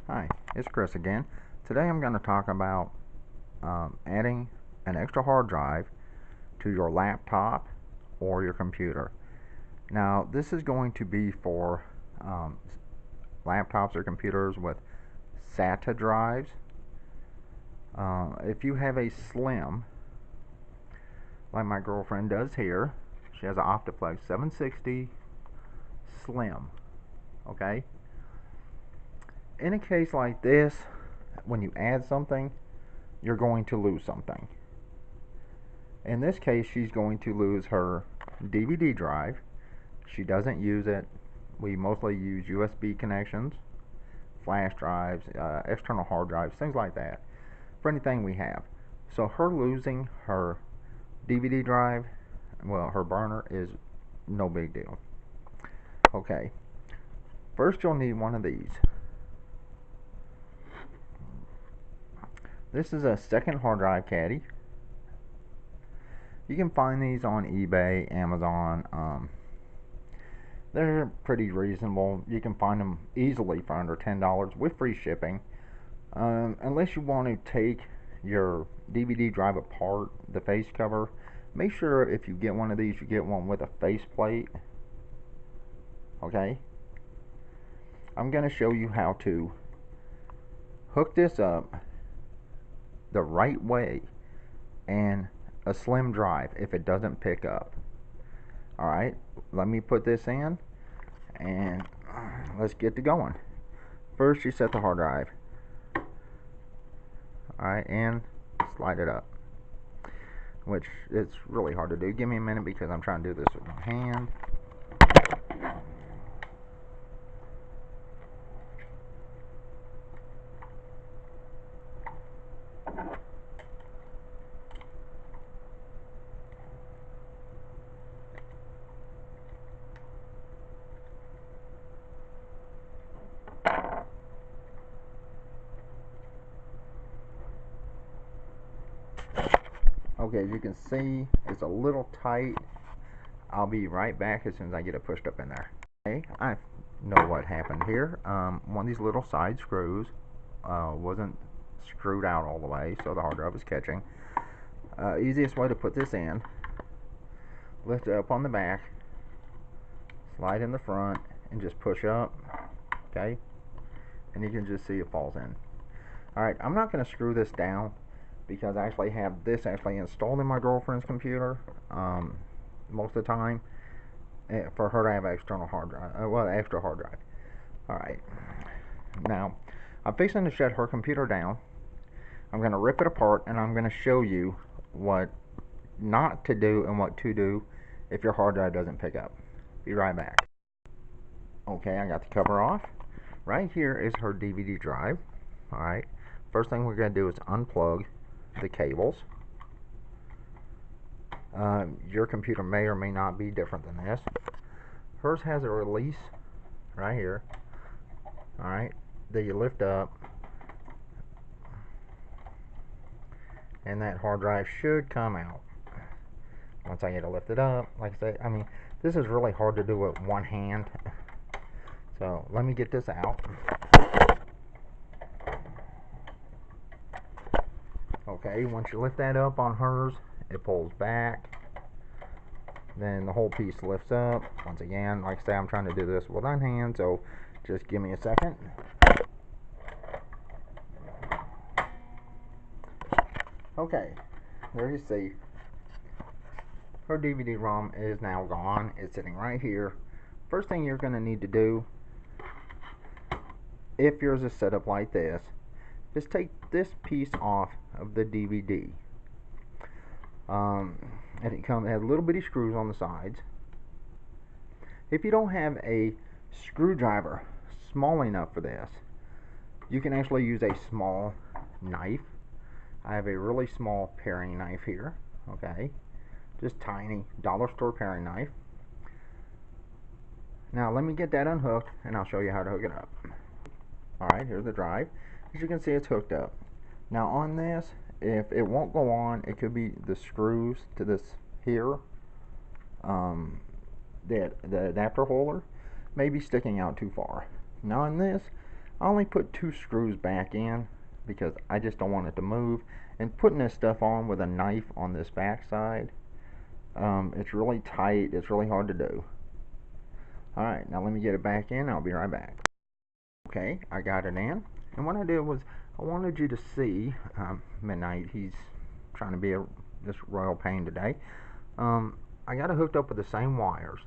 Hi, it's Chris again. Today I'm going to talk about adding an extra hard drive to your laptop or your computer. Now, this is going to be for laptops or computers with Sata drives. If you have a slim, like my girlfriend does here, she has an Optiplex 760 slim. Okay? In a case like this, when you add something, you're going to lose something. In this case, she's going to lose her DVD drive. She doesn't use it. We mostly use USB connections, flash drives, external hard drives, things like that, for anything we have. So her losing her DVD drive, well, her burner, is no big deal. Okay, first you'll need one of these. This is a second hard drive caddy. You can find these on eBay, Amazon. They're pretty reasonable. You can find them easily for under $10 with free shipping. Unless you want to take your DVD drive apart, the face cover, make sure if you get one of these, you get one with a face plate. Okay? I'm going to show you how to hook this up the right way and a slim drive if it doesn't pick up. Alright, let me put this in and let's get to going. First, you set the hard drive. Alright, and slide it up, which it's really hard to do. Give me a minute because I'm trying to do this with my hand. Okay, as you can see, it's a little tight. I'll be right back as soon as I get it pushed up in there. Okay, I know what happened here. One of these little side screws wasn't screwed out all the way, so the hard drive was catching. Easiest way to put this in, lift it up on the back, slide in the front, and just push up. Okay, and you can just see it falls in. Alright, I'm not going to screw this down because I actually have this installed in my girlfriend's computer most of the time for her to have external hard drive, extra hard drive. Alright, now I'm fixing to shut her computer down. I'm going to rip it apart and I'm going to show you what not to do and what to do if your hard drive doesn't pick up. Be right back. Okay, I got the cover off. Right here is her DVD drive. Alright, first thing we're going to do is unplug the cables. Your computer may or may not be different than this. Hers has a release right here. Alright, that you lift up, and that hard drive should come out. Once I get it lifted up, like I say, I mean, this is really hard to do with one hand. So let me get this out. Okay, once you lift that up on hers, it pulls back. Then the whole piece lifts up. Once again, like I say, I'm trying to do this with one hand, so just give me a second. Okay, there you see. Her DVD-ROM is now gone. It's sitting right here. First thing you're going to need to do, if yours is set up like this, is take this piece off of the DVD. And it has little bitty screws on the sides. If you don't have a screwdriver small enough for this, you can actually use a small knife. I have a really small paring knife here. Okay, just tiny dollar store paring knife. Now let me get that unhooked and I'll show you how to hook it up. Alright, here's the drive. As you can see, it's hooked up. Now on this, if it won't go on, it could be the screws to this here, the adapter holder may be sticking out too far. Now on this, I only put 2 screws back in because I just don't want it to move. And putting this stuff on with a knife on this back side, it's really tight. It's really hard to do. Alright, now let me get it back in. I'll be right back. Okay, I got it in. And what I did was, I wanted you to see, Midnight, he's trying to be this royal pain today. I got it hooked up with the same wires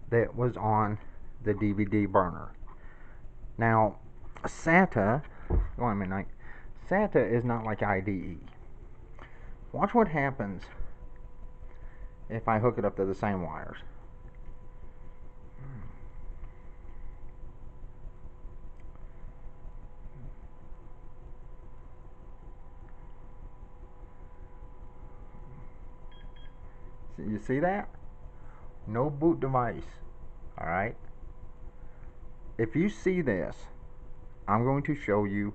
that was on the DVD burner. Now, Sata, go on Midnight, Sata is not like IDE. Watch what happens if I hook it up to the same wires. You see that? No boot device. Alright? If you see this, I'm going to show you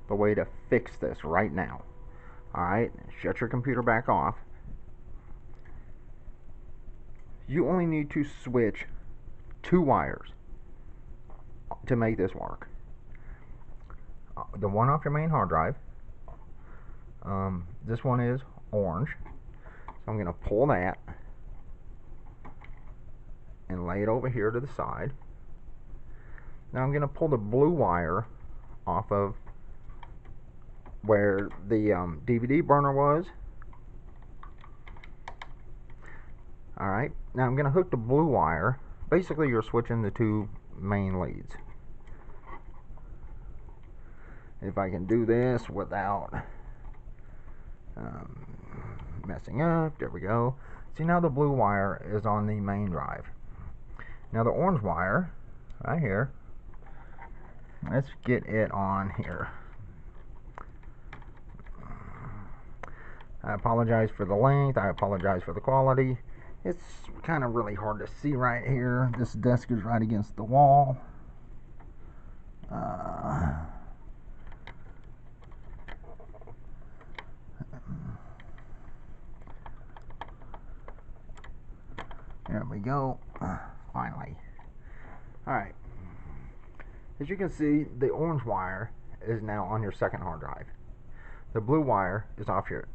the way to fix this right now. Alright? Shut your computer back off. You only need to switch 2 wires to make this work. The one off your main hard drive. This one is orange. So I'm going to pull that and lay it over here to the side. Now I'm going to pull the blue wire off of where the DVD burner was. Alright, now I'm going to hook the blue wire. Basically you're switching the 2 main leads. If I can do this without messing up, there we go. See, now the blue wire is on the main drive. Now the orange wire, right here, let's get it on here. I apologize for the length, I apologize for the quality. It's kind of really hard to see right here. This desk is right against the wall. There we go. Finally. Alright. As you can see, the orange wire is now on your second hard drive. The blue wire is off your,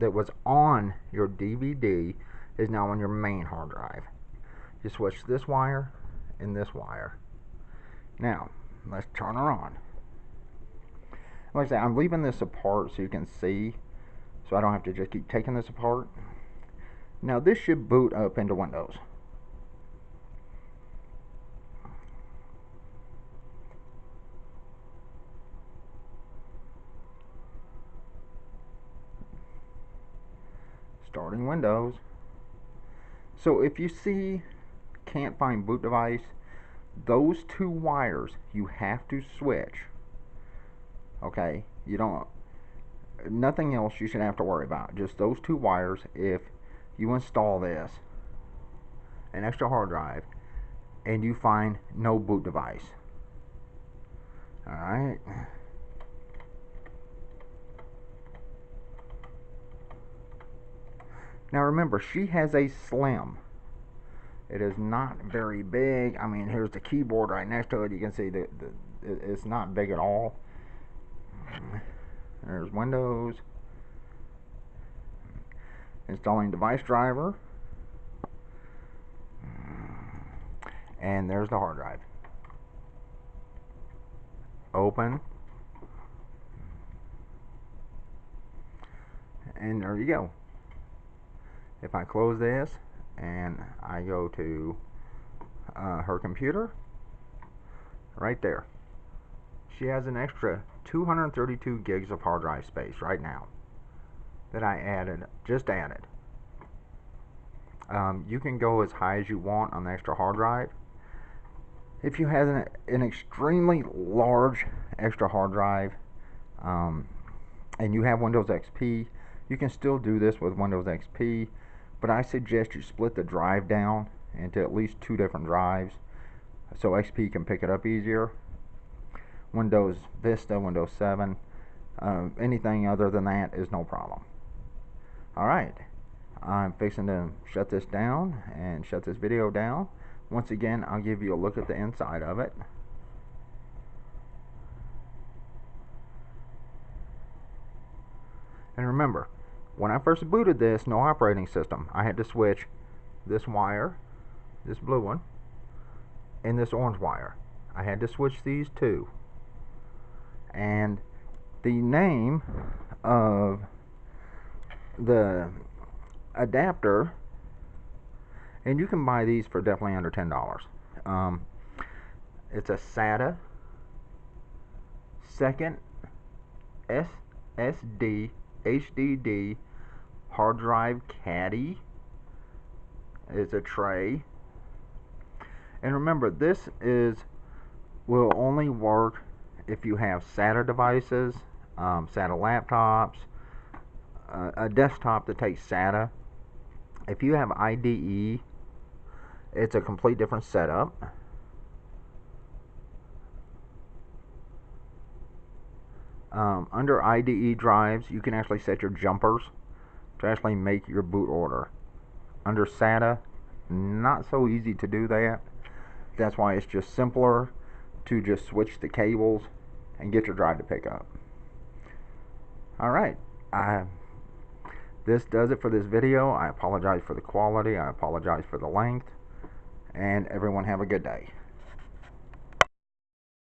that was on your DVD, is now on your main hard drive. You switch this wire and this wire. Now, let's turn her on. Like I say, I'm leaving this apart so you can see, so I don't have to just keep taking this apart. Now this should boot up into Windows. Starting Windows. So if you see can't find boot device, those 2 wires you have to switch. Okay, you don't, nothing else you should have to worry about. Just those 2 wires. If you install this, an extra hard drive, and you find no boot device. Alright. Now remember, she has a slim. It is not very big. I mean, here's the keyboard right next to it. You can see that it's not big at all. There's Windows. Installing device driver. And there's the hard drive. Open. And there you go. If I close this and I go to her computer, right there, she has an extra 232 gigs of hard drive space right now that I just added. You can go as high as you want on the extra hard drive. If you have an extremely large extra hard drive and you have Windows XP, you can still do this with Windows XP, but I suggest you split the drive down into at least 2 different drives so XP can pick it up easier. Windows Vista, Windows 7, anything other than that is no problem. Alright, I'm fixing to shut this down and shut this video down. Once again, I'll give you a look at the inside of it. And remember, when I first booted this, no operating system, I had to switch this wire, this blue one, and this orange wire. I had to switch these two. And the name of the adapter, and you can buy these for definitely under $10. It's a Sata second SSD HDD hard drive caddy. It's a tray. And remember, this will only work if you have SATA devices, SATA laptops, a desktop that takes SATA. If you have IDE, it's a complete different setup. Under IDE drives, you can actually set your jumpers to actually make your boot order. Under SATA, not so easy to do that. That's why it's just simpler to just switch the cables and get your drive to pick up. Alright, this does it for this video. I apologize for the quality, I apologize for the length, and everyone have a good day.